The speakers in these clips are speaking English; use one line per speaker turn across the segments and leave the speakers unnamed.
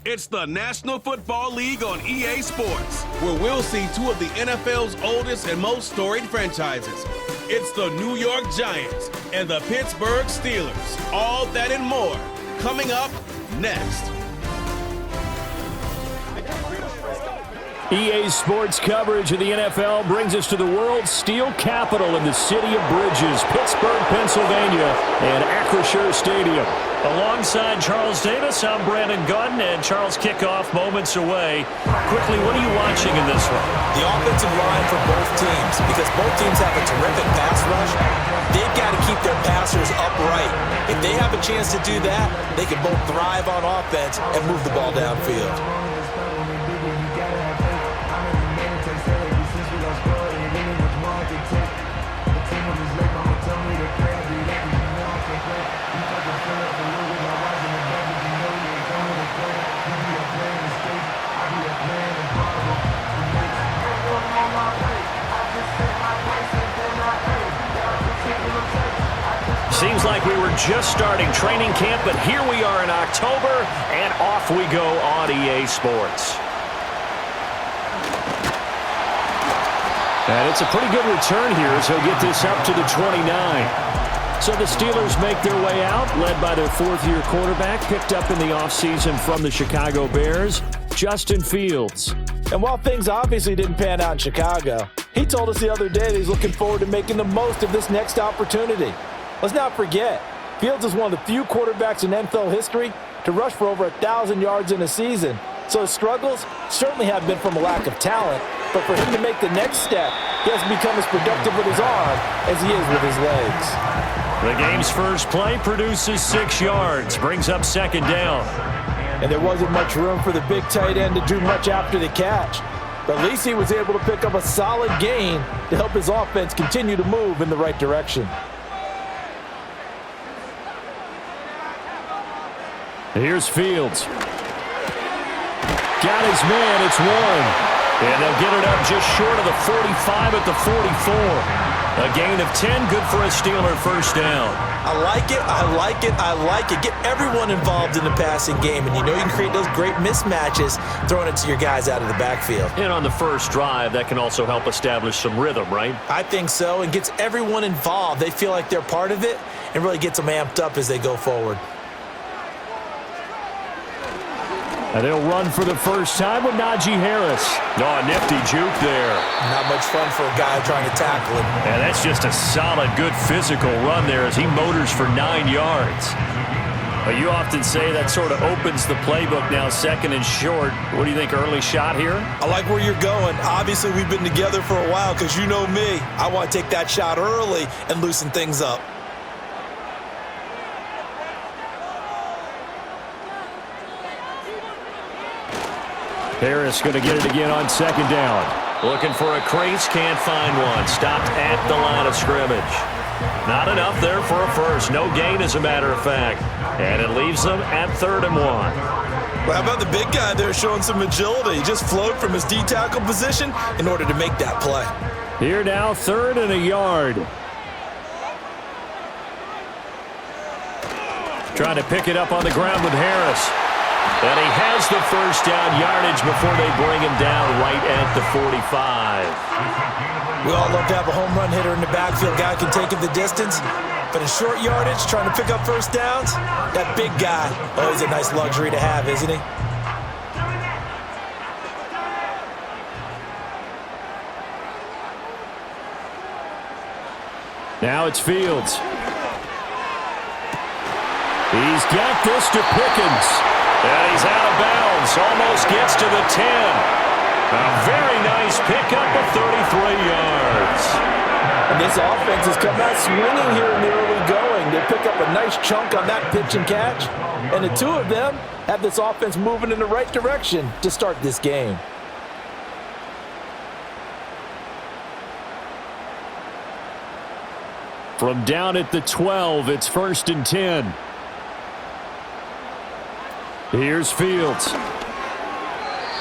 It's the National Football League on EA Sports, where we'll see two of the NFL's oldest and most storied franchises. It's the New York Giants and the Pittsburgh Steelers. All that and more coming up next.
EA Sports coverage of the NFL brings us to the world's steel capital in the city of bridges, Pittsburgh, Pennsylvania, and Acrisure Stadium.
Alongside Charles Davis, I'm Brandon Gunn, and Charles kickoff moments away. Quickly, what are you watching in this one?
The offensive line for both teams, because both teams have a terrific pass rush. They've got to keep their passers upright. If they have a chance to do that, they can both thrive on offense and move the ball downfield.
Seems like we were just starting training camp, but here we are in October, and off we go on EA Sports.
And it's a pretty good return here as he'll get this up to the 29. So the Steelers make their way out, led by their fourth-year quarterback, picked up in the offseason from the Chicago Bears, Justin Fields.
And while things obviously didn't pan out in Chicago, he told us the other day that he's looking forward to making the most of this next opportunity. Let's not forget, Fields is one of the few quarterbacks in NFL history to rush for over 1,000 yards in a season. So his struggles certainly have been from a lack of talent, but for him to make the next step, he has to become as productive with his arm as he is with his legs.
The game's first play produces 6 yards, brings up second down.
And there wasn't much room for the big tight end to do much after the catch. But at least he was able to pick up a solid gain to help his offense continue to move in the right direction.
Here's Fields. Got his man, it's Warren.
And they'll get it up just short of the 45 at the 44. A gain of 10, good for a Steeler first down.
I like it, I like it, I like it. Get everyone involved in the passing game, and you know you can create those great mismatches throwing it to your guys out of the backfield.
And on the first drive, that can also help establish some rhythm, right?
I think so, and gets everyone involved. They feel like they're part of it and really gets them amped up as they go forward.
And they'll run for the first time with Najee Harris.
Oh, nifty juke there.
Not much fun for a guy trying to tackle him.
And that's just a solid, good physical run there as he motors for 9 yards. But you often say that sort of opens the playbook now, second and short. What do you think, early shot here?
I like where you're going. Obviously, we've been together for a while because you know me. I want to take that shot early and loosen things up.
Harris going to get it again on second down.
Looking for a crease, can't find one. Stopped at the line of scrimmage. Not enough there for a first. No gain, as a matter of fact. And it leaves them at 3rd and 1.
Well, how about the big guy there showing some agility? He just flowed from his D-tackle position in order to make that play.
Here now, 3rd and a yard. Trying to pick it up on the ground with Harris. And he has the first down yardage before they bring him down right at the 45.
We all love to have a home run hitter in the backfield. Guy can take it the distance. But in short yardage, trying to pick up first downs, that big guy, always a nice luxury to have, isn't he?
Now it's Fields. He's got this to Pickens.
And he's out of bounds. Almost gets to the 10. A very nice pickup of 33 yards.
And this offense has come out swinging here in the early going. They pick up a nice chunk on that pitch and catch. And the two of them have this offense moving in the right direction to start this game.
From down at the 12, it's 1st and 10. Here's Fields.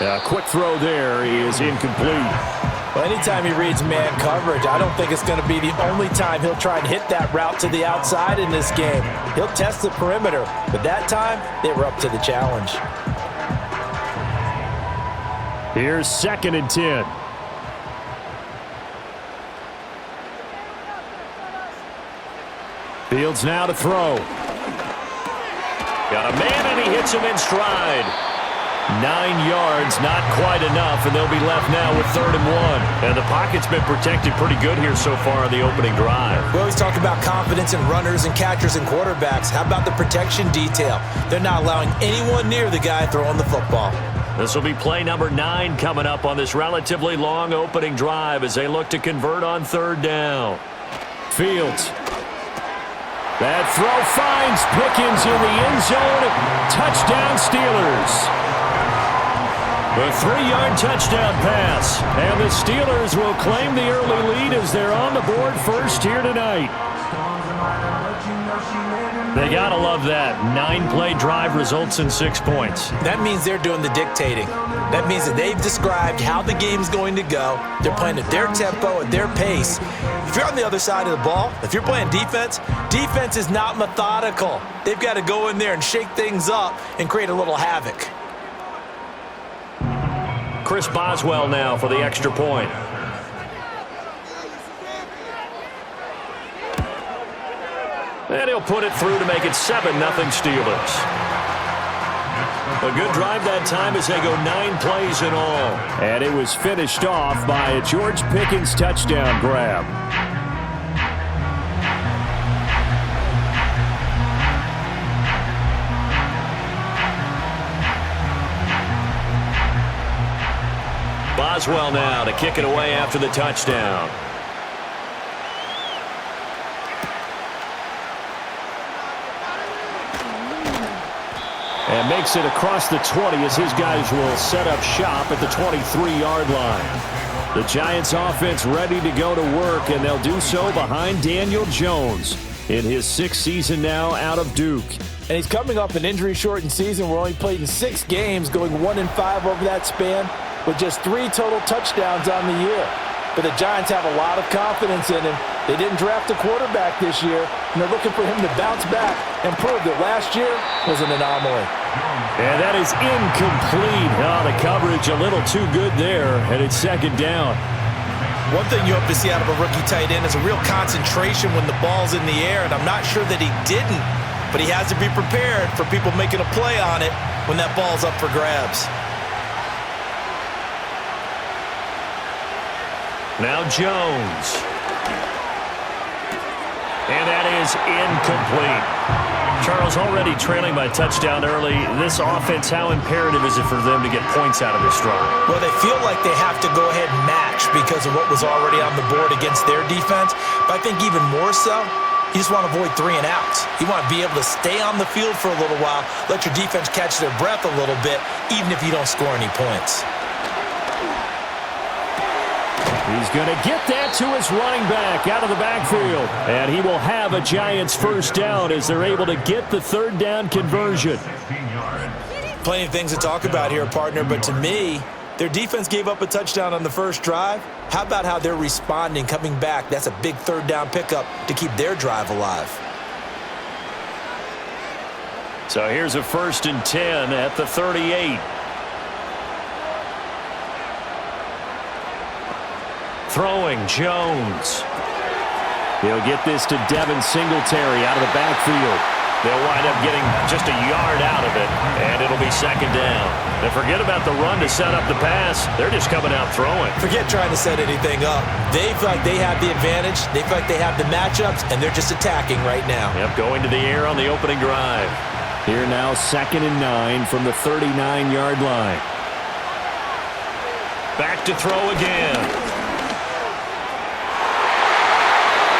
A quick throw there is incomplete.
Well, anytime he reads man coverage, I don't think it's going to be the only time he'll try and hit that route to the outside in this game. He'll test the perimeter, but that time they were up to the challenge.
Here's 2nd and 10. Fields now to throw. Got a man, and he hits him in stride. 9 yards, not quite enough, and they'll be left now with 3rd and 1. And the pocket's been protected pretty good here so far on the opening drive.
We always talk about confidence in runners and catchers and quarterbacks. How about the protection detail? They're not allowing anyone near the guy throwing the football.
This will be play number 9 coming up on this relatively long opening drive as they look to convert on 3rd down.
Fields. That throw finds Pickens in the end zone. Touchdown Steelers. The 3-yard touchdown pass. And the Steelers will claim the early lead as they're on the board first here tonight. They gotta love that. 9-play drive results in 6 points.
That means they're doing the dictating. That means that they've described how the game's going to go. They're playing at their tempo, at their pace. If you're on the other side of the ball, if you're playing defense, defense is not methodical. They've got to go in there and shake things up and create a little havoc.
Chris Boswell now for the extra point. And he'll put it through to make it 7-0 Steelers. A good drive that time as they go 9 plays in all.
And it was finished off by a George Pickens touchdown grab.
Boswell now to kick it away after the touchdown.
And makes it across the 20 as his guys will set up shop at the 23-yard line. The Giants offense ready to go to work, and they'll do so behind Daniel Jones in his 6th season now out of Duke.
And he's coming off an injury-shortened season where he played in 6 games, going 1-5 over that span, with just 3 total touchdowns on the year. But the Giants have a lot of confidence in him. They didn't draft a quarterback this year, and they're looking for him to bounce back and prove that last year was an anomaly.
And that is incomplete. Oh, the coverage a little too good there, and it's 2nd down.
One thing you hope to see out of a rookie tight end is a real concentration when the ball's in the air, and I'm not sure that he didn't, but he has to be prepared for people making a play on it when that ball's up for grabs.
Now Jones. And that is incomplete. Charles, already trailing by touchdown early. This offense, how imperative is it for them to get points out of this drive?
Well, they feel like they have to go ahead and match because of what was already on the board against their defense. But I think even more so, you just want to avoid 3 and outs. You want to be able to stay on the field for a little while, let your defense catch their breath a little bit, even if you don't score any points.
He's going to get that to his running back out of the backfield. And he will have a Giants first down as they're able to get the 3rd down conversion.
Plenty of things to talk about here, partner, but to me, their defense gave up a touchdown on the first drive. How about how they're responding, coming back? That's a big 3rd down pickup to keep their drive alive.
So here's a 1st and 10 at the 38. Throwing Jones.
He'll get this to Devin Singletary out of the backfield.
They'll wind up getting just a yard out of it, and it'll be 2nd down. And forget about the run to set up the pass. They're just coming out throwing.
Forget trying to set anything up. They feel like they have the advantage. They feel like they have the matchups, and they're just attacking right now.
Yep, going to the air on the opening drive.
Here now 2nd and 9 from the 39-yard line.
Back to throw again.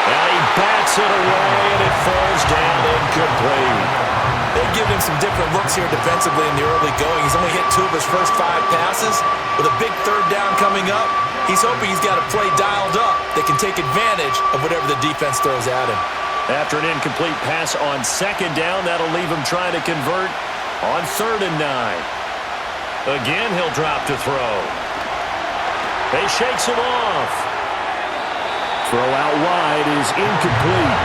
And he bats it away, and it falls down incomplete.
They've given him some different looks here defensively in the early going. He's only hit 2 of his first 5 passes. With a big 3rd down coming up, he's hoping he's got a play dialed up that can take advantage of whatever the defense throws at him.
After an incomplete pass on 2nd down, that'll leave him trying to convert on 3rd and 9. Again, he'll drop to throw. They shakes him off.
Throw out wide is incomplete.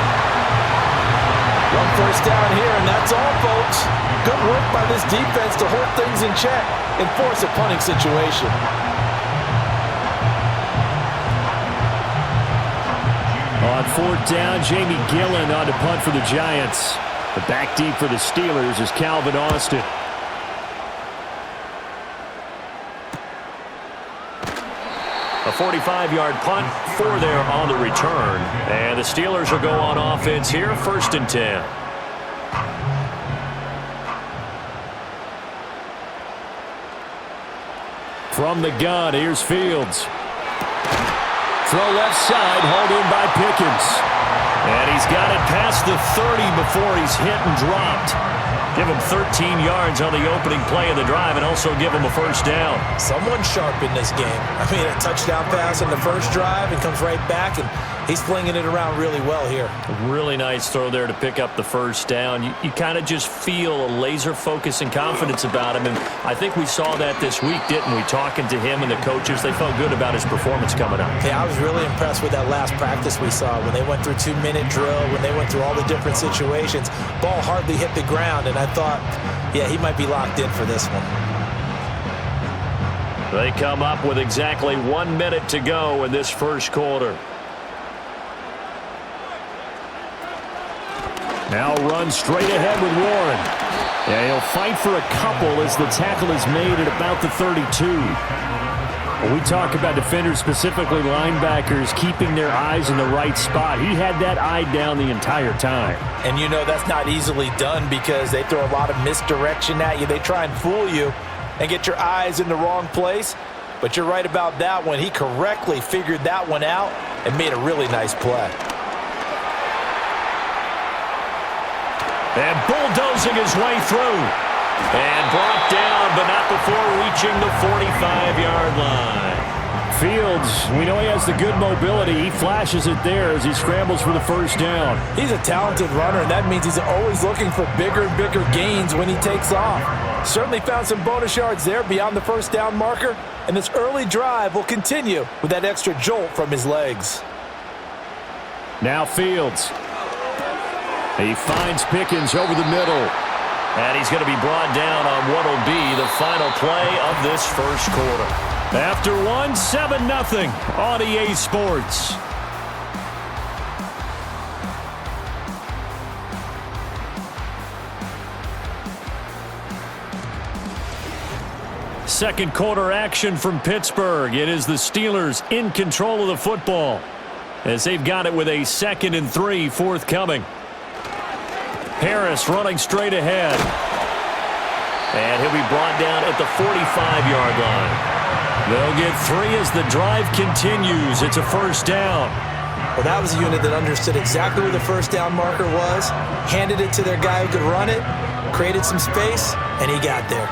One first down here, and that's all, folks. Good work by this defense to hold things in check and force a punting situation.
On fourth down, Jamie Gillen on to punt for the Giants. The back deep for the Steelers is Calvin Austin.
A 45-yard punt, 4 there on the return. And the Steelers will go on offense here, 1st and 10.
From the gun, here's Fields. Throw left side, hauled in by Pickens.
And he's got it past the 30 before he's hit and dropped. Give him 13 yards on the opening play of the drive and also give him a first down.
Someone sharp in this game. I mean, a touchdown pass on the first drive and comes right back, and he's flinging it around really well here.
A really nice throw there to pick up the first down. You kind of just feel a laser focus and confidence about him, and I think we saw that this week, didn't we? Talking to him and the coaches, they felt good about his performance coming up.
Yeah, I was really impressed with that last practice we saw when they went through 2-minute drill, when they went through all the different situations. Ball hardly hit the ground, and I thought, yeah, he might be locked in for this one.
They come up with exactly 1 minute to go in this first quarter.
Now run straight ahead with Warren. Yeah, he'll fight for a couple as the tackle is made at about the 32. When we talk about defenders, specifically linebackers, keeping their eyes in the right spot, he had that eye down the entire time.
And you know that's not easily done because they throw a lot of misdirection at you. They try and fool you and get your eyes in the wrong place. But you're right about that one. He correctly figured that one out and made a really nice play.
And bulldozing his way through. And brought down, but not before reaching the 45-yard line.
Fields, we know he has the good mobility. He flashes it there as he scrambles for the first down.
He's a talented runner, and that means he's always looking for bigger and bigger gains when he takes off. Certainly found some bonus yards there beyond the first down marker, and this early drive will continue with that extra jolt from his legs.
Now Fields. He finds Pickens over the middle.
And he's going to be brought down on what will be the final play of this first quarter.
After one, 7-0 on EA Sports. Second quarter action from Pittsburgh. It is the Steelers in control of the football as they've got it with a 2nd and 3 forthcoming. Harris running straight ahead.
And he'll be brought down at the 45-yard line.
They'll get 3 as the drive continues. It's a first down.
Well, that was a unit that understood exactly where the first down marker was, handed it to their guy who could run it, created some space, and he got there.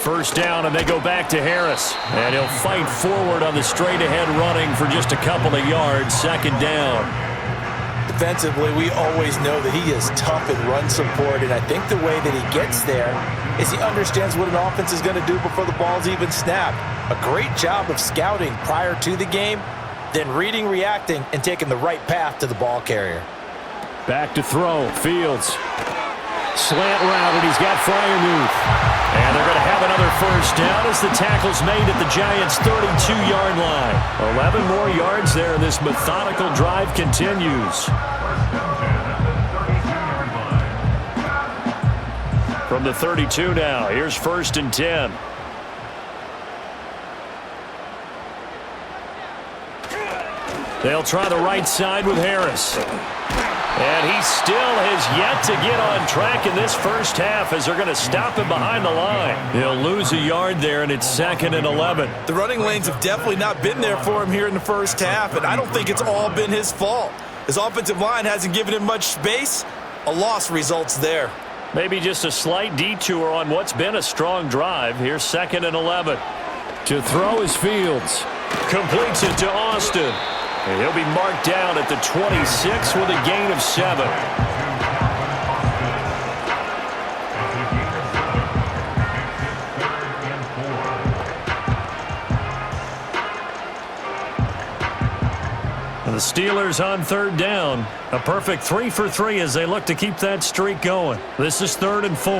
First down, and they go back to Harris. And he'll fight forward on the straight-ahead running for just a couple of yards. 2nd down.
Defensively, we always know that he is tough in run support, and I think the way that he gets there is he understands what an offense is going to do before the ball's even snapped. A great job of scouting prior to the game, then reading, reacting, and taking the right path to the ball carrier.
Back to throw. Fields. Slant route, and he's got Freiermuth.
And they're going to have another first down as the tackle's made at the Giants' 32-yard line. 11 more yards there, and this methodical drive continues. From the 32 now, here's 1st and 10. They'll try the right side with Harris. And he still has yet to get on track in this first half as they're going to stop him behind the line. He'll lose a yard there, and it's 2nd and 11.
The running lanes have definitely not been there for him here in the first half, and I don't think it's all been his fault. His offensive line hasn't given him much space. A loss results there.
Maybe just a slight detour on what's been a strong drive. Here's 2nd and 11.
To throw is Fields.
Completes it to Austin. And he'll be marked down at the 26 with a gain of 7. The Steelers on third down. A perfect 3 for 3 as they look to keep that streak going. This is 3rd and 4.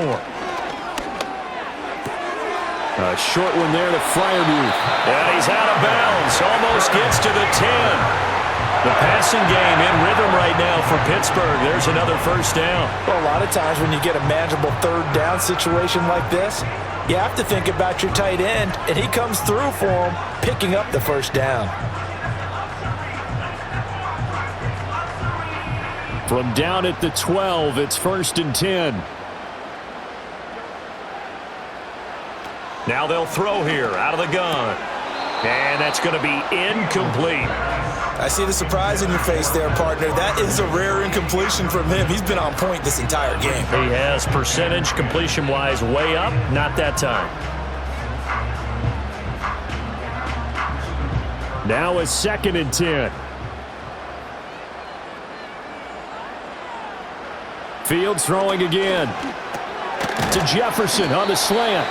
A short one there to Freiermuth.
And he's out of bounds. Almost gets to the 10. The passing game in rhythm right now for Pittsburgh. There's another first down.
Well, a lot of times when you get a manageable third down situation like this, you have to think about your tight end, and he comes through for him, picking up the first down.
From down at the 12, it's 1st and 10.
Now they'll throw here out of the gun. And that's going to be incomplete.
I see the surprise in your face there, partner. That is a rare incompletion from him. He's been on point this entire game.
He has percentage completion-wise way up. Not that time.
Now a 2nd and 10. Fields throwing again. To Jefferson on the slant.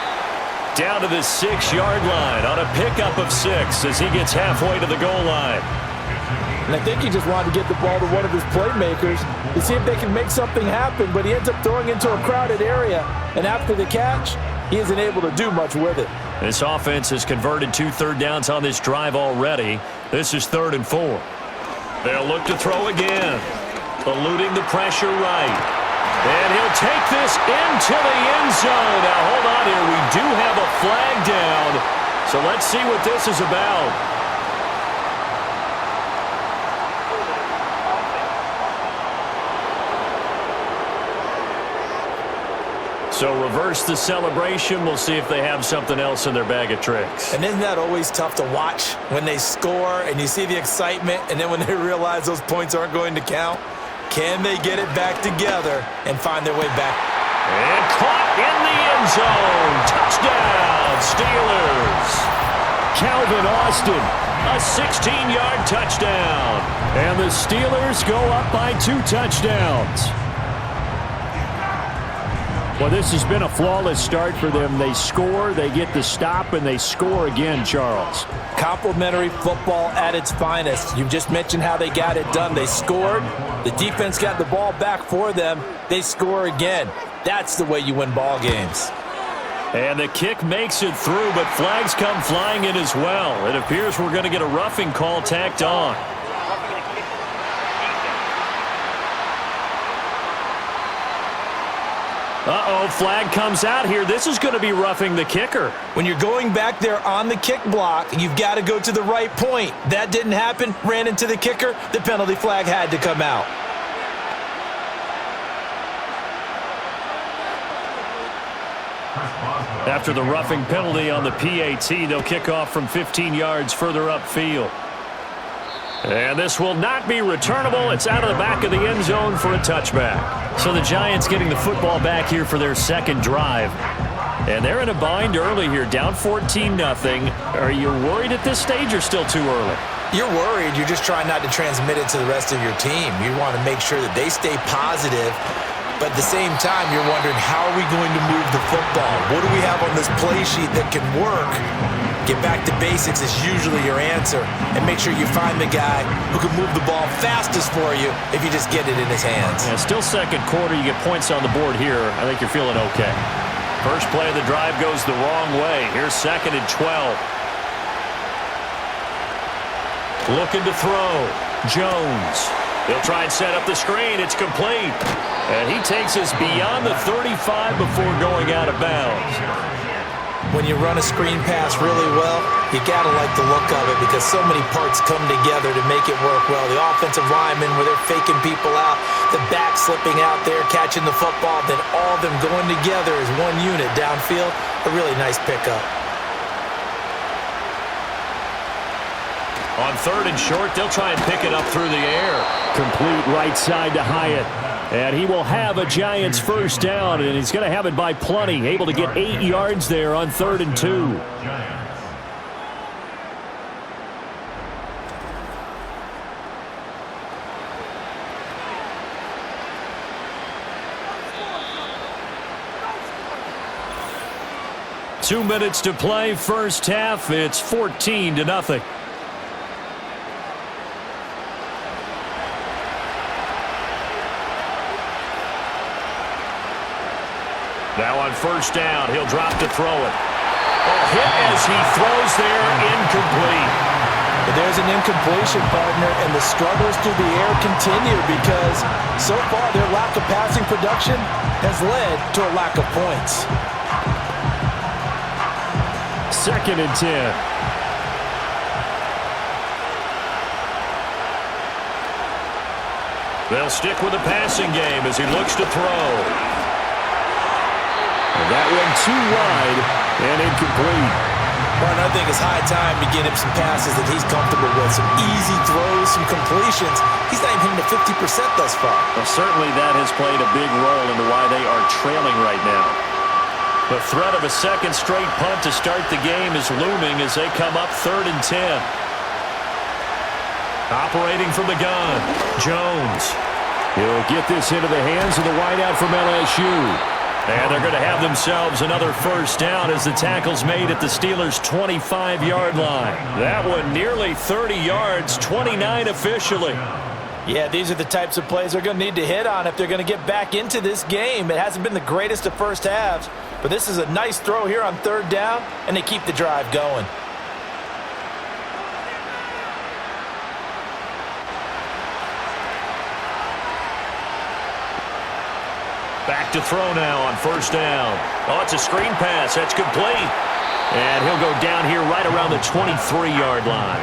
Down to the 6-yard line on a pickup of 6 as he gets halfway to the goal line.
And I think he just wanted to get the ball to one of his playmakers to see if they can make something happen, but he ends up throwing into a crowded area, and after the catch, he isn't able to do much with it.
This offense has converted 2 third downs on this drive already. This is 3rd and 4. They'll look to throw again, eluding the pressure right. And he'll take this into the end zone. Now, hold on here. We do have a flag down. So let's see what this is about. So reverse the celebration. We'll see if they have something else in their bag of tricks.
And isn't that always tough to watch when they score and you see the excitement, and then when they realize those points aren't going to count? Can they get it back together and find their way back?
And caught in the end zone. Touchdown, Steelers.
Calvin Austin.
A 16-yard touchdown.
And the Steelers go up by 2 touchdowns. Well, this has been a flawless start for them. They score, they get the stop, and they score again, Charles.
Complimentary football at its finest. You just mentioned how they got it done. They scored. The defense got the ball back for them. They score again. That's the way you win ball games.
And the kick makes it through, but flags come flying in as well. It appears we're going to get a roughing call tacked on. Uh-oh, flag comes out here. This is going to be roughing the kicker.
When you're going back there on the kick block, you've got to go to the right point. That didn't happen. Ran into the kicker. The penalty flag had to come out.
After the roughing penalty on the PAT, they'll kick off from 15 yards further upfield. And this will not be returnable. It's out of the back of the end zone for a touchback. So the Giants getting the football back here for their second drive. And they're in a bind early here, down 14-0. Are you worried at this stage or still too early?
You're worried. You're just trying not to transmit it to the rest of your team. You want to make sure that they stay positive. But at the same time, you're wondering, how are we going to move the football? What do we have on this play sheet that can work? Get back to basics is usually your answer. And make sure you find the guy who can move the ball fastest for you if you just get it in his hands.
Yeah, still second quarter. You get points on the board here. I think you're feeling okay. First play of the drive goes the wrong way. Here's 2nd and 12. Looking to throw. Jones. He'll try and set up the screen. It's complete. And he takes us beyond the 35 before going out of bounds.
When you run a screen pass really well, you got to like the look of it because so many parts come together to make it work well. The offensive linemen, where they're faking people out, the back slipping out there, catching the football, then all of them going together as one unit downfield. A really nice pickup.
On 3rd and short, they'll try and pick it up through the air.
Complete right side to Hyatt. And he will have a Giants first down, and he's going to have it by plenty. Able to get 8 yards there on 3rd and 2. Two minutes to play, first half. It's 14-0.
Now on first down, he'll drop to throw it. Hit as he throws there, incomplete.
But there's an incompletion, partner, and the struggles through the air continue because so far their lack of passing production has led to a lack of points.
2nd and 10.
They'll stick with the passing game as he looks to throw.
And that one too wide and incomplete.
Well, I think it's high time to get him some passes that he's comfortable with, some easy throws, some completions. He's not even hitting the 50% thus far.
Well, certainly that has played a big role into why they are trailing right now. The threat of a second straight punt to start the game is looming as they come up 3rd and 10. Operating from the gun, Jones.
He'll get this into the hands of the wideout from LSU.
And they're going to have themselves another first down as the tackle's made at the Steelers' 25-yard line. That one nearly 30 yards, 29 officially.
Yeah, these are the types of plays they're going to need to hit on if they're going to get back into this game. It hasn't been the greatest of first halves, but this is a nice throw here on 3rd down, and they keep the drive going.
Back to throw now on first down. Oh, it's a screen pass. That's complete. And he'll go down here right around the 23-yard line.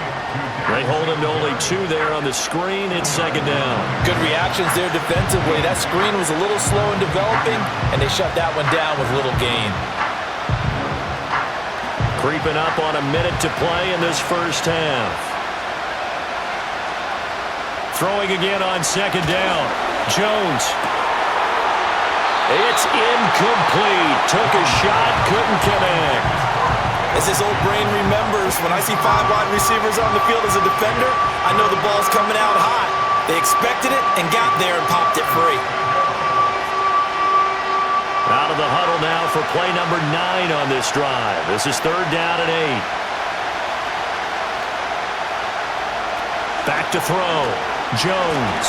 They hold him to only 2 there on the screen. It's 2nd down.
Good reactions there defensively. That screen was a little slow in developing, and they shut that one down with little gain.
Creeping up on a minute to play in this first half. Throwing again on 2nd down. Jones. It's incomplete. Took a shot, couldn't connect.
As his old brain remembers, when I see 5 wide receivers on the field as a defender, I know the ball's coming out hot. They expected it and got there and popped it free.
Out of the huddle now for play number 9 on this drive. This is 3rd down and 8. Back to throw. Jones.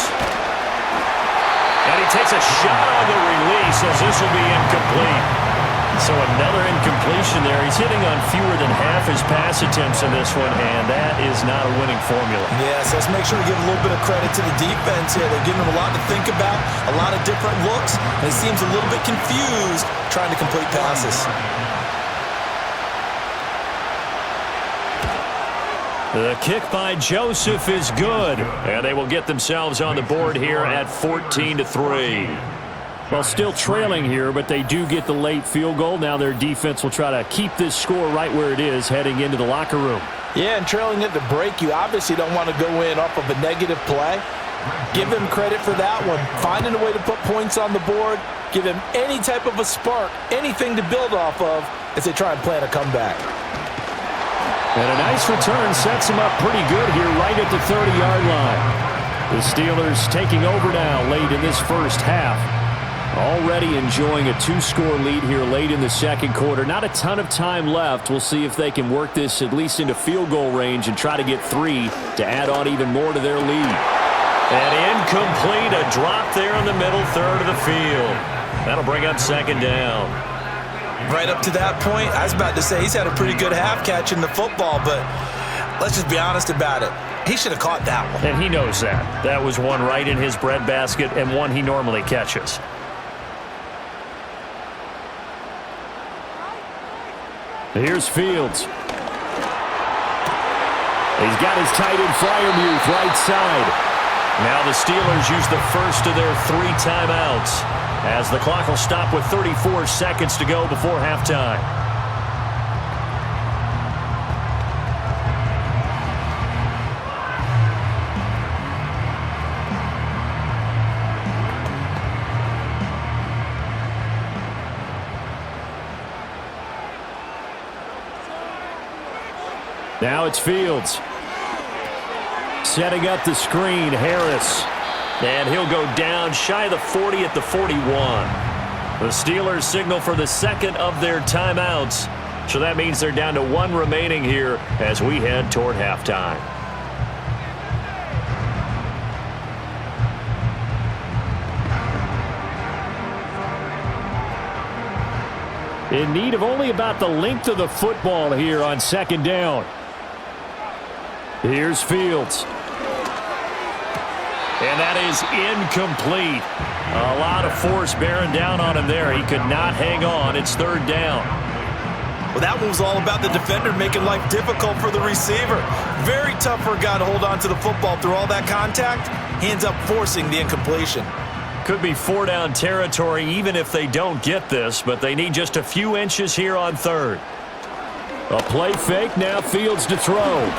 And he takes a shot on the release as this will be incomplete. So another incompletion there. He's hitting on fewer than half his pass attempts in this one, and that is not a winning formula.
Yes, let's make sure to give a little bit of credit to the defense here. They're giving him a lot to think about, a lot of different looks, and he seems a little bit confused trying to complete passes.
The kick by Joseph is good, and they will get themselves on the board here at 14-3.
Well, still trailing here, but they do get the late field goal. Now their defense will try to keep this score right where it is heading into the locker room.
Yeah, and trailing at the break, you obviously don't want to go in off of a negative play. Give them credit for that one. Finding a way to put points on the board, give them any type of a spark, anything to build off of as they try and plan a comeback.
And a nice return sets them up pretty good here right at the 30-yard line. The Steelers taking over now late in this first half. Already enjoying a 2-score lead here late in the second quarter. Not a ton of time left. We'll see if they can work this at least into field goal range and try to get 3 to add on even more to their lead.
And incomplete, a drop there in the middle third of the field. That'll bring up 2nd down.
Right up to that point, I was about to say he's had a pretty good half catching the football, but let's just be honest about it. He should have caught that one.
And he knows that. That was one right in his breadbasket and one he normally catches.
Here's Fields. He's got his tight end Freiermuth right side.
Now the Steelers use the first of their 3 timeouts as the clock will stop with 34 seconds to go before halftime.
Now it's Fields. Setting up the screen, Harris.
And he'll go down shy of the 40 at the 41. The Steelers signal for the second of their timeouts. So that means they're down to 1 remaining here as we head toward halftime.
In need of only about the length of the football here on second down. Here's Fields.
And that is incomplete. A lot of force bearing down on him there. He could not hang on. It's third down.
Well, that one was all about the defender making life difficult for the receiver. Very tough for a guy to hold on to the football through all that contact. He ends up forcing the incompletion.
Could be 4-down territory even if they don't get this, but they need just a few inches here on third.
A play fake, now Fields to throw.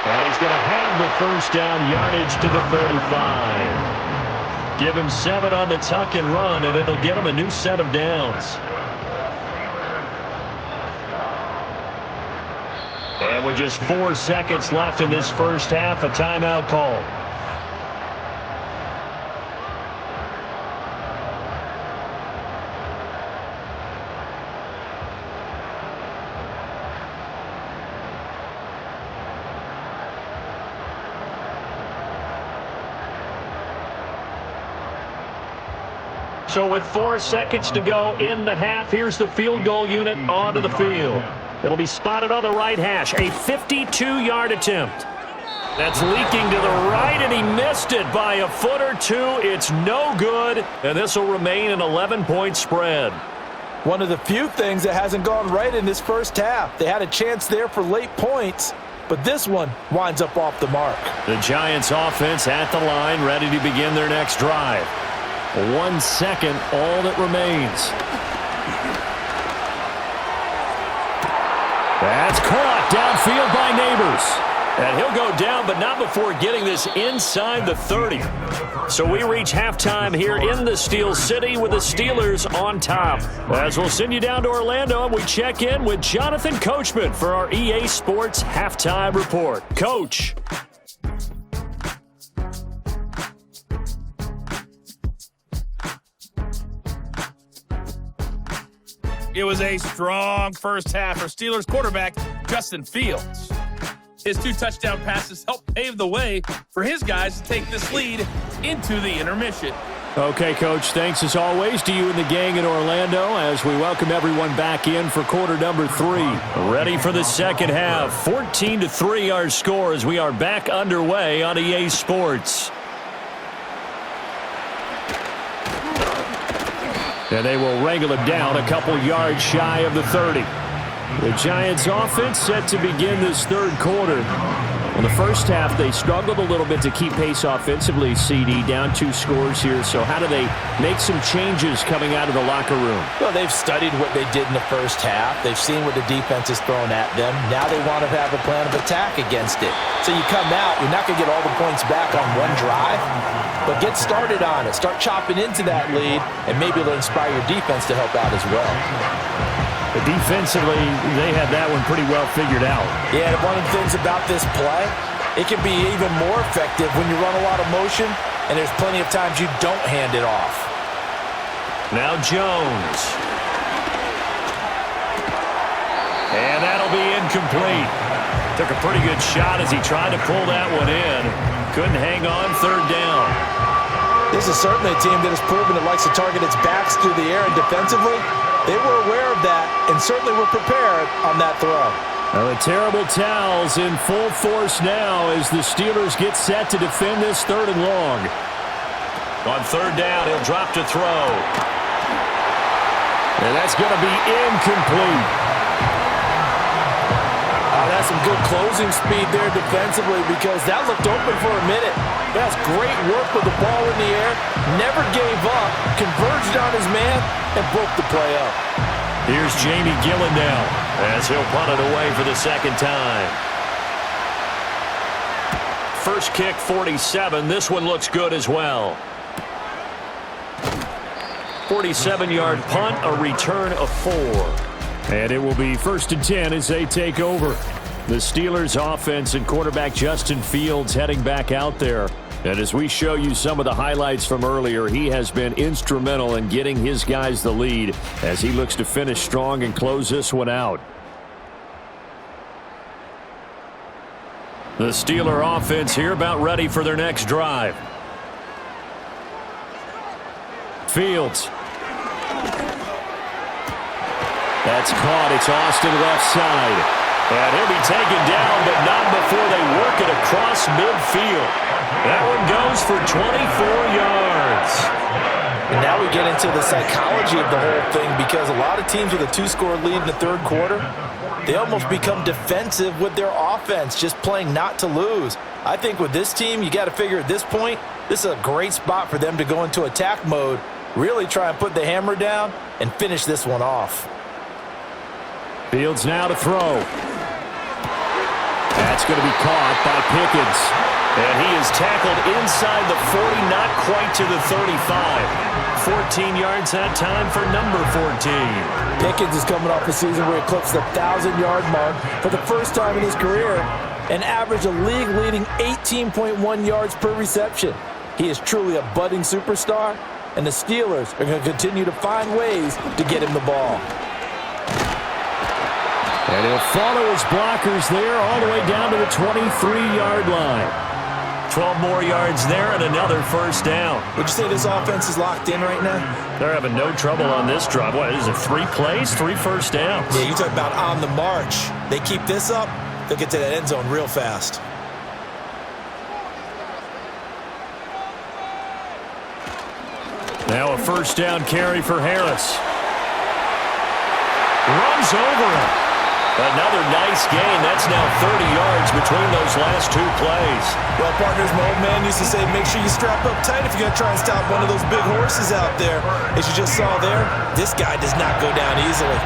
And he's going to have the first down yardage to the 35. Give him 7 on the tuck and run, and it'll get him a new set of downs. And with just 4 seconds left in this first half, a timeout call. So with 4 seconds to go in the half, here's the field goal unit onto the field. It'll be spotted on the right hash. A 52-yard attempt. That's leaking to the right, and he missed it by a foot or two. It's no good, and this will remain an 11-point spread.
One of the few things that hasn't gone right in this first half. They had a chance there for late points, but this one winds up off the mark.
The Giants offense at the line, ready to begin their next drive. 1 second, all that remains. That's caught downfield by Neighbors.
And he'll go down, but not before getting this inside the 30. So we reach halftime here in the Steel City with the Steelers on top. As we'll send you down to Orlando, and we check in with Jonathan Coachman for our EA Sports Halftime Report. Coach.
It was a strong first half for Steelers quarterback Justin Fields. His 2 touchdown passes helped pave the way for his guys to take this lead into the intermission.
Okay, Coach, thanks as always to you and the gang in Orlando as we welcome everyone back in for quarter number 3.
Ready for the second half. 14-3 our score as we are back underway on EA Sports.
And they will wrangle him down a couple yards shy of the 30. The Giants offense set to begin this third quarter. In the first half, they struggled a little bit to keep pace offensively, CD, down 2 scores here. So how do they make some changes coming out of the locker room?
Well, they've studied what they did in the first half. They've seen what the defense is throwing at them. Now they want to have a plan of attack against it. So you come out, you're not going to get all the points back on one drive, but get started on it. Start chopping into that lead, and maybe it'll inspire your defense to help out as well.
But defensively, they had that one pretty well figured out.
Yeah, and one of the things about this play, it can be even more effective when you run a lot of motion, and there's plenty of times you don't hand it off.
Now Jones. And that'll be incomplete. Took a pretty good shot as he tried to pull that one in. Couldn't hang on, third down.
This is certainly a team that has proven it likes to target its backs through the air, and defensively, they were aware of that and certainly were prepared on that throw.
Well, the terrible towels in full force now as the Steelers get set to defend this third and long.
On third down, he'll drop to throw.
And that's going to be incomplete.
That's some good closing speed there defensively because that looked open for a minute. That's great work with the ball in the air. Never gave up, converged on his man, and broke the play up.
Here's Jamie Gillen now as he'll punt it away for the second time. First kick, 47. This one looks good as well. 47-yard punt, a return of 4.
And it will be 1st and 10 as they take over. The Steelers offense and quarterback Justin Fields heading back out there. And as we show you some of the highlights from earlier, he has been instrumental in getting his guys the lead as he looks to finish strong and close this one out.
The Steeler offense here about ready for their next drive.
Fields. That's caught. It's Austin left side. And he'll be taken down, but not before they work it across midfield. That one goes for 24 yards.
And now we get into the psychology of the whole thing, because a lot of teams with a 2-score lead in the third quarter, they almost become defensive with their offense, just playing not to lose. I think with this team, you got to figure at this point, this is a great spot for them to go into attack mode, really try and put the hammer down and finish this one off.
Fields now to throw. That's going to be caught by Pickens.
And he is tackled inside the 40, not quite to the 35. 14 yards that time for number 14.
Pickens is coming off a season where he eclipsed the 1,000-yard mark for the first time in his career and averaged a league-leading 18.1 yards per reception. He is truly a budding superstar, and the Steelers are going to continue to find ways to get him the ball.
And he'll follow his blockers there all the way down to the 23-yard line.
12 more yards there and another first down.
Would you say this offense is locked in right now?
They're having no trouble on this drive. What is it, 3 plays, 3 first downs?
Yeah, you talk about on the march. They keep this up, they'll get to that end zone real fast.
Now a first down carry for Harris. Runs over him. Another nice gain. That's now 30 yards between those last 2 plays.
Well, partners, my old man used to say, make sure you strap up tight if you're going to try and stop one of those big horses out there. As you just saw there, this guy does not go down easily.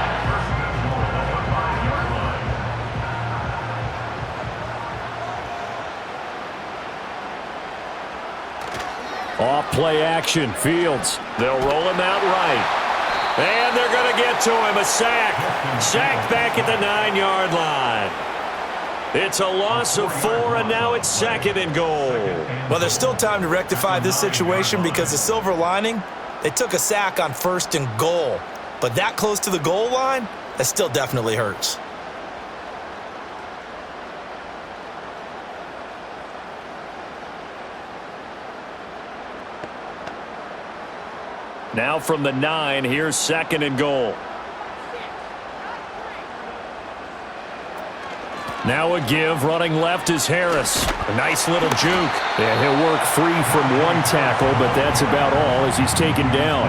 Off play action. Fields.
They'll roll him out right. And they're going to get to him. A sack. Sacked back at the 9-yard line. It's a loss of 4, and now it's 2nd and goal.
Well, there's still time to rectify this situation, because the silver lining, they took a sack on 1st and goal. But that close to the goal line, that still definitely hurts.
Now from the 9, here's 2nd and goal. Now a give, running left is Harris. A nice little juke.
Yeah, he'll work free from 1 tackle, but that's about all as he's taken down.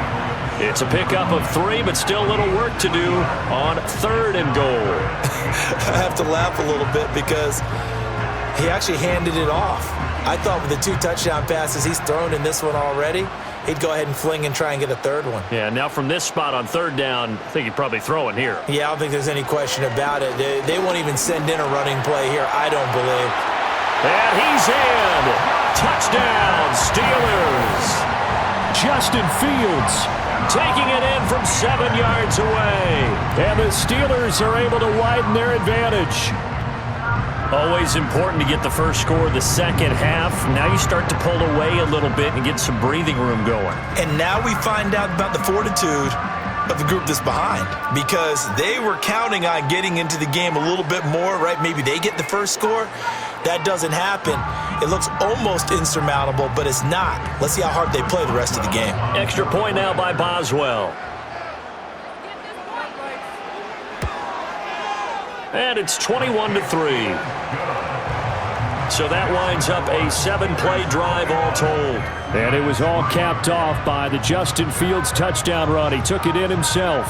It's a pickup of 3, but still a little work to do on 3rd and goal.
I have to laugh a little bit because he actually handed it off. I thought with the 2 touchdown passes he's thrown in this one already, he'd go ahead and fling and try and get a 3rd one.
Yeah, now from this spot on 3rd down, I think he'd probably throw it here.
Yeah, I don't think there's any question about it. They won't even send in a running play here, I don't believe.
And he's in. Touchdown, Steelers.
Justin Fields
taking it in from 7 yards away.
And the Steelers are able to widen their advantage.
Always important to get the first score of the second half. Now you start to pull away a little bit and get some breathing room going.
And now we find out about the fortitude of the group that's behind, because they were counting on getting into the game a little bit more, right? Maybe they get the first score. That doesn't happen. It looks almost insurmountable, but it's not. Let's see how hard they play the rest of the game.
Extra point now by Boswell. And it's 21-3. So that winds up a 7-play drive all told.
And it was all capped off by the Justin Fields touchdown run. He took it in himself.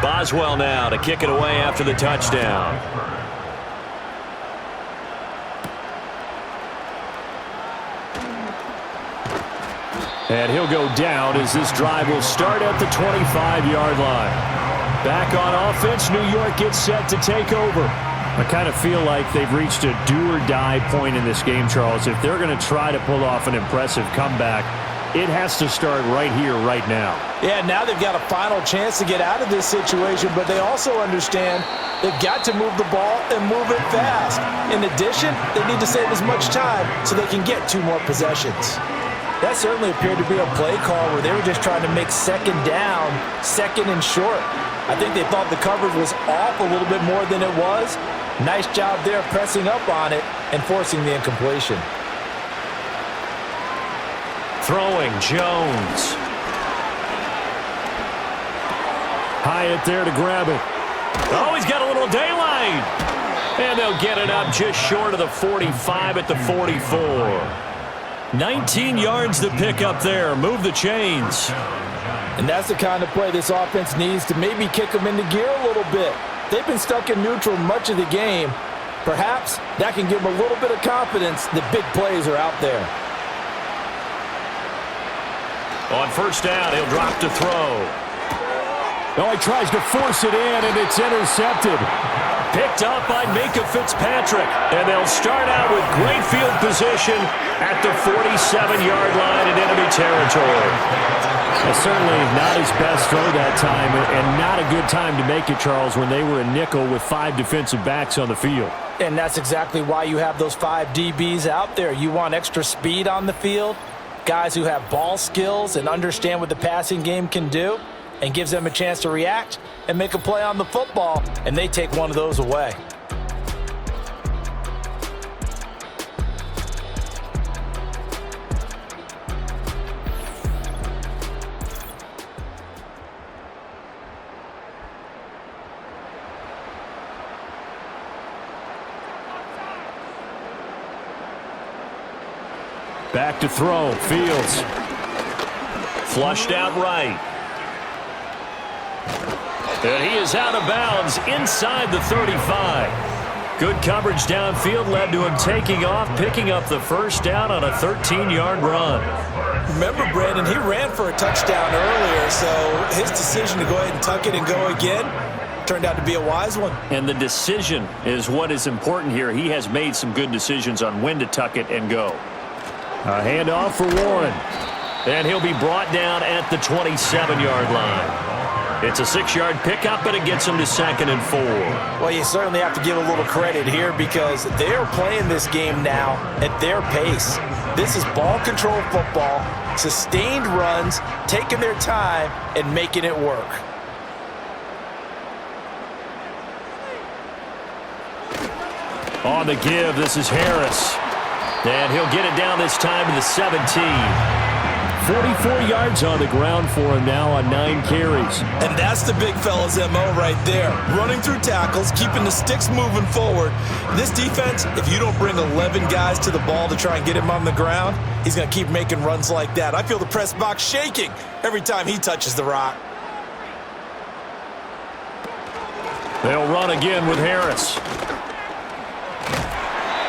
Boswell now to kick it away after the touchdown.
And he'll go down as this drive will start at the 25-yard line. Back on offense, New York gets set to take over. I kind of feel like they've reached a do-or-die point in this game, Charles. If they're going to try to pull off an impressive comeback, it has to start right here, right now.
Yeah, now they've got a final chance to get out of this situation, but they also understand they've got to move the ball and move it fast. In addition, they need to save as much time so they can get 2 more possessions. That certainly appeared to be a play call where they were just trying to make 2nd down, 2nd and short. I think they thought the coverage was off a little bit more than it was, Nice job there pressing up on it and forcing the incompletion.
Throwing, Jones. Hyatt there to grab it. Oh, he's got a little daylight. And they'll get it up just short of the 45 at the 44. 19 yards to pick up there. Move the chains.
And that's the kind of play this offense needs to maybe kick them into gear a little bit. They've been stuck in neutral much of the game. Perhaps that can give them a little bit of confidence that big plays are out there.
On first down, he'll drop to throw. Oh, he tries to force it in, and it's intercepted. Picked up by Minka Fitzpatrick. And they'll start out with great field position at the 47-yard line in enemy territory. Well, certainly not his best throw that time, and not a good time to make it, Charles, when they were a nickel with 5 defensive backs on the field.
And that's exactly why you have those 5 DBs out there. You want extra speed on the field, guys who have ball skills and understand what the passing game can do, and gives them a chance to react and make a play on the football, and they take one of those away.
Back to throw, Fields. Flushed out right. And he is out of bounds inside the 35. Good coverage downfield led to him taking off, picking up the first down on a 13-yard run.
Remember, Brandon, he ran for a touchdown earlier, so his decision to go ahead and tuck it and go again turned out to be a wise one.
And the decision is what is important here. He has made some good decisions on when to tuck it and go. A handoff for Warren. And he'll be brought down at the 27-yard line. It's a 6-yard pickup, but it gets him to 2nd and 4.
Well, you certainly have to give a little credit here because they're playing this game now at their pace. This is ball control football, sustained runs, taking their time, and making it work.
On the give, this is Harris. And he'll get it down this time to the 17. 44 yards on the ground for him now on 9 carries.
And that's the big fella's MO right there. Running through tackles, keeping the sticks moving forward. This defense, if you don't bring 11 guys to the ball to try and get him on the ground, he's going to keep making runs like that. I feel the press box shaking every time he touches the rock.
They'll run again with Harris.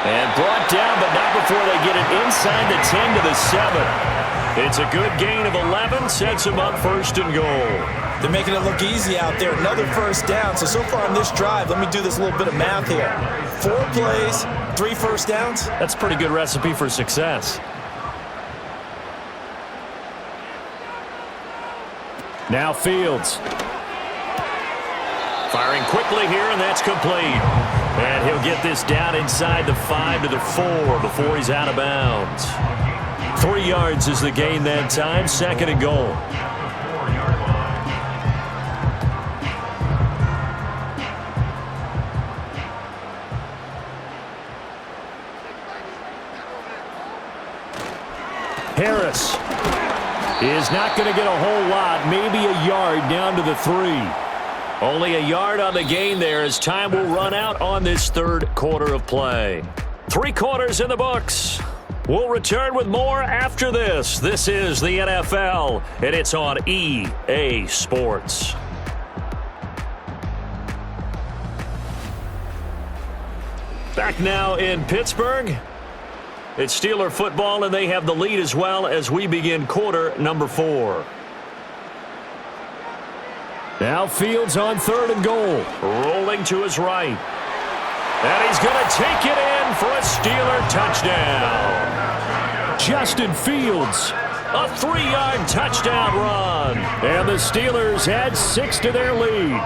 And brought down, but not before they get it inside the 10 to the 7. It's a good gain of 11, sets them up 1st and goal.
They're making it look easy out there. Another first down. So far on this drive, let me do this little bit of math here. 4 plays, 3 first downs.
That's a pretty good recipe for success. Now Fields. Firing quickly here, and that's complete. And he'll get this down inside the 5 to the 4 before he's out of bounds. 3 yards is the gain that time, 2nd and goal. Harris is not going to get a whole lot, maybe a yard down to the 3. Only a yard on the gain there as time will run out on this 3rd quarter of play. 3 quarters in the books. We'll return with more after this. This is the NFL, and it's on EA Sports. Back now in Pittsburgh. It's Steeler football, and they have the lead as well as we begin quarter number 4. Now Fields on 3rd and goal. Rolling to his right. And he's going to take it in for a Steeler touchdown. Justin Fields, a 3-yard touchdown run. And the Steelers add 6 to their lead.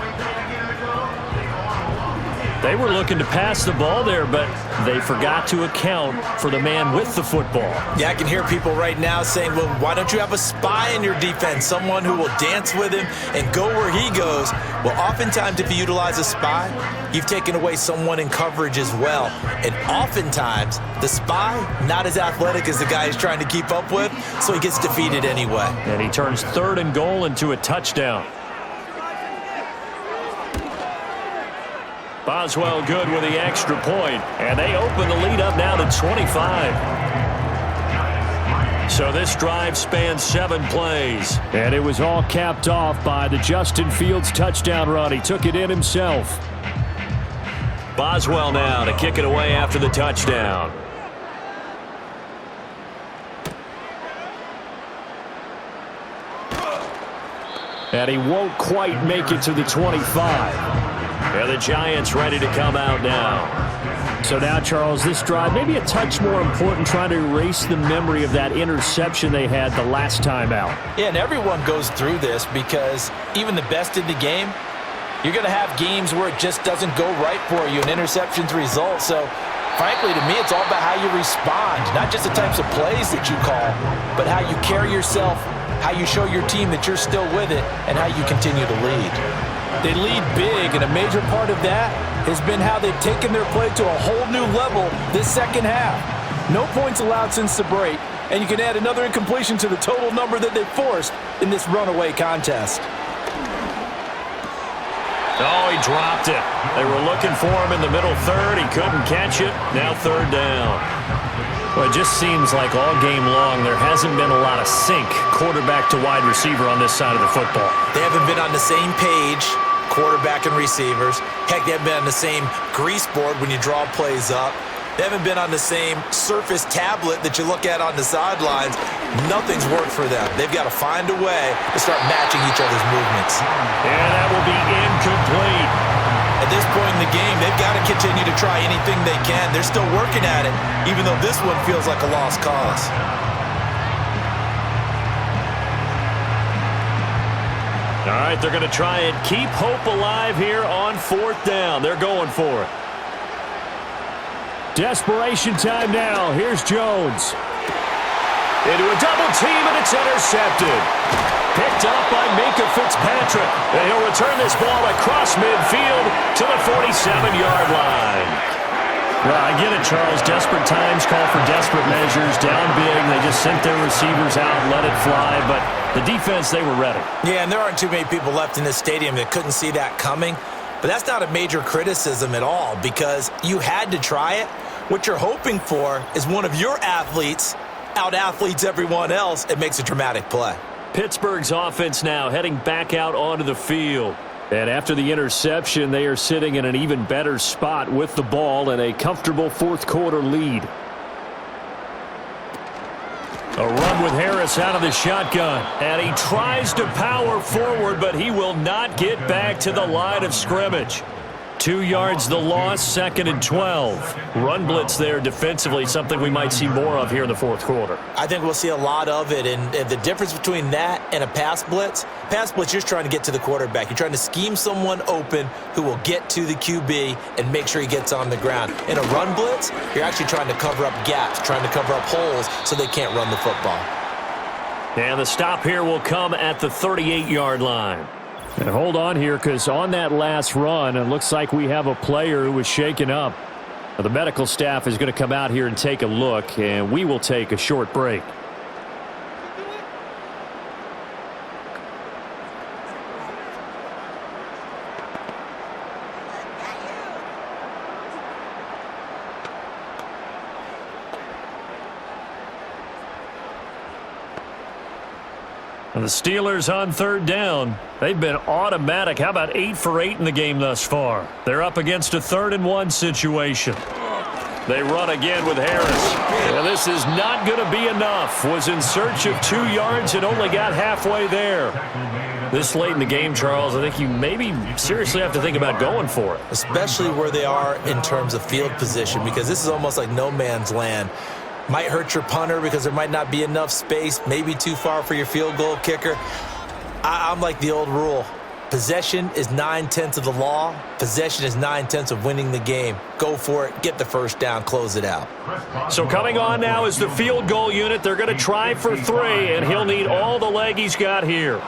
They were looking to pass the ball there, but they forgot to account for the man with the football.
Yeah, I can hear people right now saying, well, why don't you have a spy in your defense, someone who will dance with him and go where he goes? Well, oftentimes if you utilize a spy, you've taken away someone in coverage as well. And oftentimes, the spy, not as athletic as the guy he's trying to keep up with, so he gets defeated anyway.
And he turns 3rd and goal into a touchdown. Boswell good with the extra point, and they open the lead up now to 25. So this drive spans 7 plays. And it was all capped off by the Justin Fields touchdown run. He took it in himself.
Boswell now to kick it away after the touchdown.
And he won't quite make it to the 25.
And the Giants ready to come out now.
So now, Charles, this drive maybe a touch more important, trying to erase the memory of that interception they had the last time out.
Yeah, and everyone goes through this because even the best in the game, you're going to have games where it just doesn't go right for you, and interceptions result. So, frankly, to me, it's all about how you respond, not just the types of plays that you call, but how you carry yourself, how you show your team that you're still with it, and how you continue to lead. They lead big, and a major part of that has been how they've taken their play to a whole new level this second half. No points allowed since the break, and you can add another incompletion to the total number that they forced in this runaway contest.
Oh, he dropped it. They were looking for him in the middle third. He couldn't catch it. Now 3rd down.
Well, it just seems like all game long there hasn't been a lot of sync quarterback to wide receiver on this side of the football.
They haven't been on the same page, quarterback and receivers. Heck, they haven't been on the same grease board when you draw plays up. They haven't been on the same Surface tablet that you look at on the sidelines. Nothing's worked for them. They've got to find a way to start matching each other's movements.
And that will be incomplete.
At this point in the game, they've got to continue to try anything they can. They're still working at it, even though this one feels like a lost cause.
All right, they're going to try and keep hope alive here on 4th down. They're going for it.
Desperation time now. Here's Jones.
Into a double team, and it's intercepted. Picked up by Minka Fitzpatrick. And he'll return this ball across midfield to the 47-yard line.
Well, I get it, Charles. Desperate times call for desperate measures. Down big, they just sent their receivers out and let it fly. But the defense, they were ready.
Yeah, and there aren't too many people left in this stadium that couldn't see that coming. But that's not a major criticism at all because you had to try it. What you're hoping for is one of your athletes out-athletes everyone else and makes a dramatic play.
Pittsburgh's offense now heading back out onto the field. And after the interception, they are sitting in an even better spot with the ball and a comfortable 4th quarter lead. A run with Harris out of the shotgun. And he tries to power forward, but he will not get back to the line of scrimmage. 2 yards the loss, 2nd and 12. Run blitz there defensively, something we might see more of here in the 4th quarter.
I think we'll see a lot of it, and the difference between that and a pass blitz, you're just trying to get to the quarterback. You're trying to scheme someone open who will get to the QB and make sure he gets on the ground. In a run blitz, you're actually trying to cover up gaps, trying to cover up holes so they can't run the football.
And the stop here will come at the 38-yard line. And hold on here, because on that last run, it looks like we have a player who was shaken up. The medical staff is going to come out here and take a look, and we will take a short break. And the Steelers on 3rd down. They've been automatic. How about 8 for 8 in the game thus far? They're up against a 3rd and 1 situation. They run again with Harris. And this is not going to be enough. Was in search of 2 yards and only got halfway there. This late in the game, Charles, I think you maybe seriously have to think about going for it.
Especially where they are in terms of field position, because this is almost like no man's land. Might hurt your punter because there might not be enough space, maybe too far for your field goal kicker. I'm like the old rule. Possession is 9/10 of the law. Possession is 9/10 of winning the game. Go for it. Get the first down. Close it out.
So coming on now is the field goal unit. They're going to try for 3, and he'll need all the leg he's got here.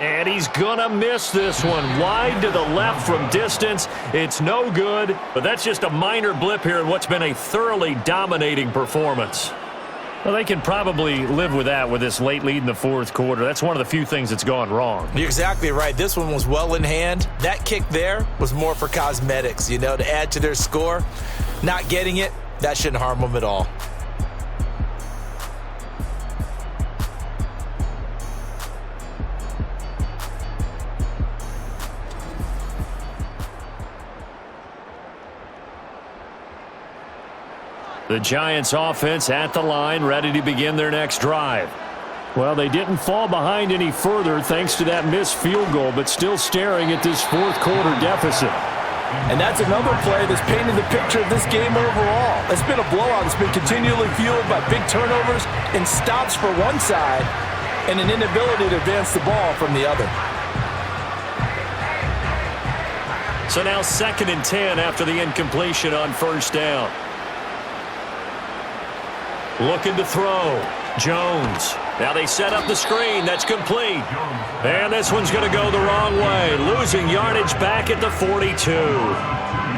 And he's going to miss this one. Wide to the left from distance. It's no good, but that's just a minor blip here in what's been a thoroughly dominating performance. Well, they can probably live with that with this late lead in the fourth quarter. That's one of the few things that's gone wrong.
You're exactly right. This one was well in hand. That kick there was more for cosmetics, to add to their score. Not getting it, that shouldn't harm them at all.
The Giants offense at the line, ready to begin their next drive.
Well, they didn't fall behind any further thanks to that missed field goal, but still staring at this fourth quarter deficit.
And that's another play that's painted the picture of this game overall. It's been a blowout that's been continually fueled by big turnovers and stops for one side and an inability to advance the ball from the other.
So now 2nd and 10 after the incompletion on first down. Looking to throw. Jones. Now they set up the screen. That's complete. And this one's going to go the wrong way. Losing yardage back at the 42.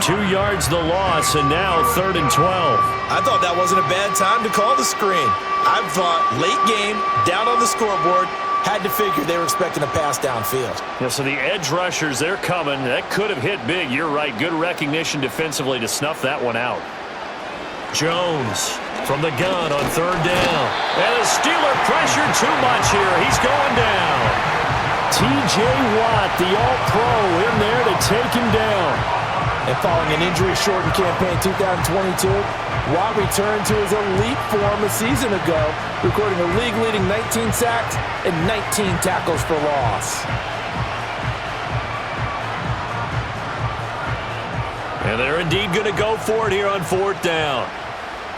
2 yards the loss, and now 3rd and 12.
I thought that wasn't a bad time to call the screen. I thought late game, down on the scoreboard, had to figure they were expecting a pass downfield.
Yeah, so the edge rushers, they're coming. That could have hit big. You're right. Good recognition defensively to snuff that one out. Jones from the gun on 3rd down. And the Steeler pressured too much here. He's going down.
T.J. Watt, the All-Pro, in there to take him down.
And following an injury-shortened campaign 2022, Watt returned to his elite form a season ago, recording a league-leading 19 sacks and 19 tackles for loss.
And they're indeed going to go for it here on 4th down.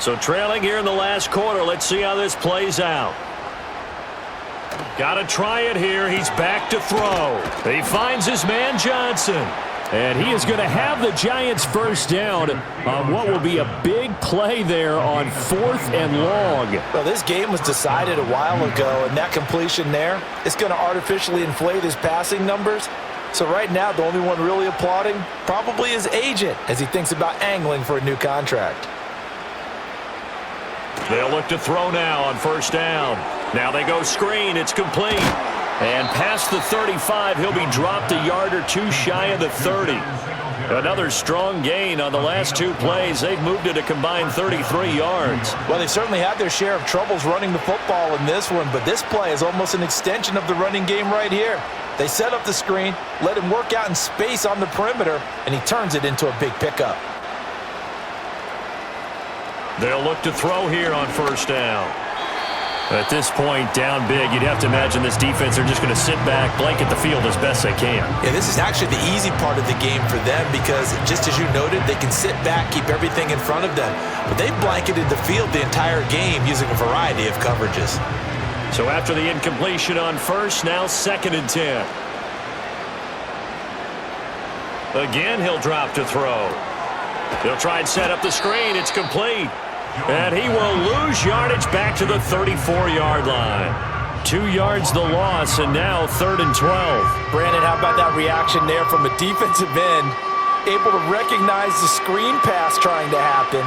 So trailing here in the last quarter. Let's see how this plays out. Got to try it here. He's back to throw. He finds his man Johnson.
And he is going to have the Giants first down on what will be a big play there on 4th and long.
Well, this game was decided a while ago, and that completion there is going to artificially inflate his passing numbers. So right now, the only one really applauding probably his agent as he thinks about angling for a new contract.
They'll look to throw now on first down. Now they go screen. It's complete. And past the 35, he'll be dropped a yard or 2 shy of the 30. Another strong gain on the last 2 plays. They've moved it a combined 33 yards.
Well, they certainly had their share of troubles running the football in this one, but this play is almost an extension of the running game right here. They set up the screen, let him work out in space on the perimeter, and he turns it into a big pickup.
They'll look to throw here on first down. At this point, down big, you'd have to imagine this defense are just going to sit back, blanket the field as best they can.
Yeah, this is actually the easy part of the game for them because, just as you noted, they can sit back, keep everything in front of them. But they've blanketed the field the entire game using a variety of coverages.
So after the incompletion on first, now 2nd and 10. Again, he'll drop to throw. He'll try and set up the screen. It's complete. And he will lose yardage back to the 34-yard line. 2 yards the loss, and now 3rd and 12.
Brandon, how about that reaction there from a defensive end? Able to recognize the screen pass trying to happen,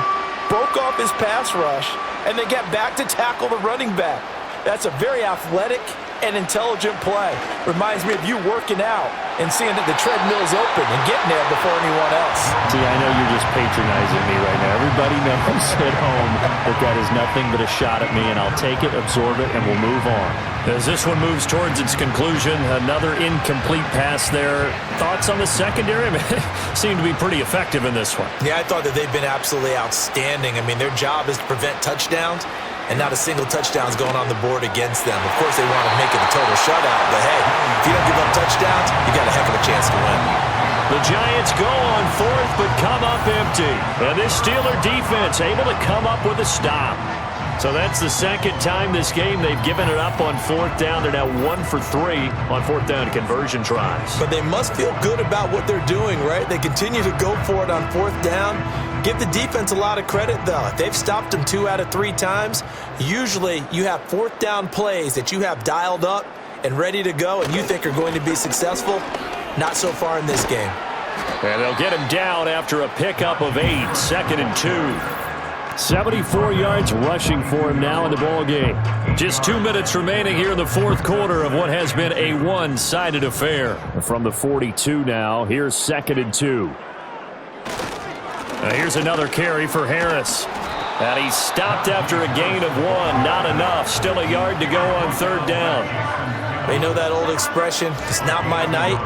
broke off his pass rush, and then get back to tackle the running back. That's a very athletic and intelligent play. Reminds me of you working out and seeing that the treadmill's open and getting there before anyone else.
See, I know you're just patronizing me right now. Everybody knows at home that is nothing but a shot at me, and I'll take it, absorb it, and we'll move on.
As this one moves towards its conclusion, another incomplete pass there. Thoughts on the secondary? I mean, seem to be pretty effective in this one.
Yeah, I thought that they've been absolutely outstanding. I mean, their job is to prevent touchdowns, and not a single touchdown's going on the board against them. Of course, they want to make it a total shutout, but hey, if you don't give up touchdowns, you got a heck of a chance to win.
The Giants go on 4th, but come up empty. And this Steeler defense able to come up with a stop. So that's the second time this game they've given it up on fourth down. They're now 1 for 3 on fourth down conversion tries.
But they must feel good about what they're doing, right? They continue to go for it on fourth down. Give the defense a lot of credit, though. If they've stopped them 2 out of 3 times, usually you have fourth down plays that you have dialed up and ready to go and you think are going to be successful. Not so far in this game.
And they'll get him down after a pickup of 8, 2nd and 2.
74 yards rushing for him now in the ball game.
Just 2 minutes remaining here in the fourth quarter of what has been a one-sided affair.
From the 42 now, here's 2nd and 2.
Here's another carry for Harris. And he's stopped after a gain of 1. Not enough. Still a yard to go on third down.
They know that old expression, it's not my night.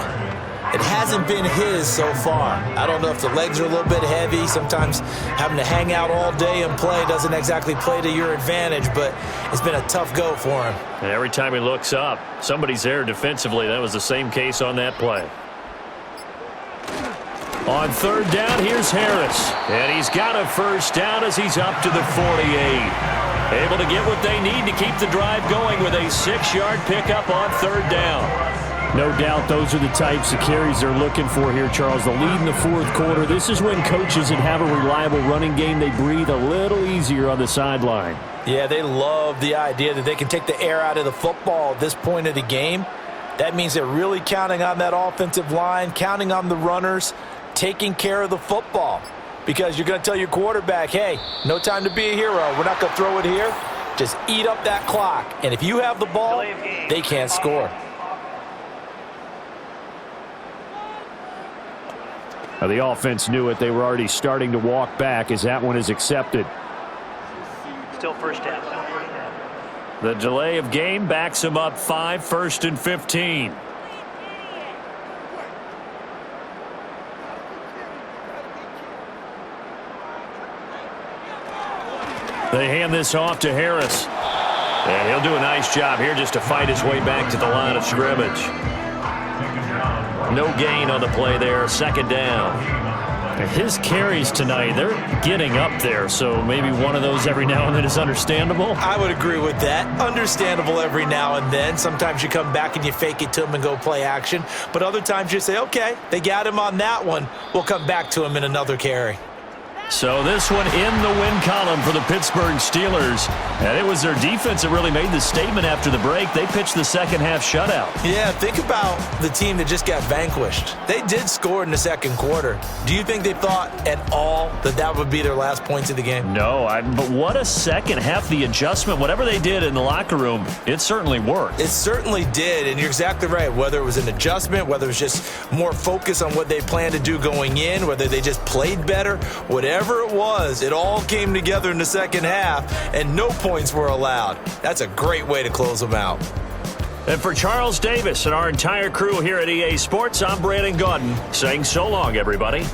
It hasn't been his so far. I don't know if the legs are a little bit heavy. Sometimes having to hang out all day and play doesn't exactly play to your advantage, but it's been a tough go for him.
And every time he looks up, somebody's there defensively. That was the same case on that play. On third down, here's Harris. And he's got a first down as he's up to the 48. Able to get what they need to keep the drive going with a 6-yard pickup on third down.
No doubt those are the types of carries they're looking for here, Charles. The lead in the fourth quarter. This is when coaches that have a reliable running game, they breathe a little easier on the sideline.
Yeah, they love the idea that they can take the air out of the football at this point of the game. That means they're really counting on that offensive line, counting on the runners, taking care of the football. Because you're going to tell your quarterback, hey, no time to be a hero. We're not going to throw it here. Just eat up that clock. And if you have the ball, they can't score.
The offense knew it. They were already starting to walk back as that one is accepted.
Still first down.
The delay of game backs him up 5, 1st and 15. They hand this off to Harris. And he'll do a nice job here just to fight his way back to the line of scrimmage. No gain on the play there, 2nd down.
His carries tonight, they're getting up there, so maybe one of those every now and then is understandable.
I would agree with that. Understandable every now and then. Sometimes you come back and you fake it to him and go play action. But other times you say, okay, they got him on that one. We'll come back to him in another carry.
So this one in the win column for the Pittsburgh Steelers. And it was their defense that really made the statement after the break. They pitched the second half shutout.
Yeah, think about the team that just got vanquished. They did score in the second quarter. Do you think they thought at all that that would be their last points of the game?
No, but what a second half. The adjustment, whatever they did in the locker room, it certainly worked.
It certainly did, and you're exactly right. Whether it was an adjustment, whether it was just more focus on what they planned to do going in, whether they just played better, whatever it was, it all came together in the second half, and no points were allowed. That's a great way to close them out.
And for Charles Davis and our entire crew here at EA Sports, I'm Brandon Gaudin saying so long, everybody.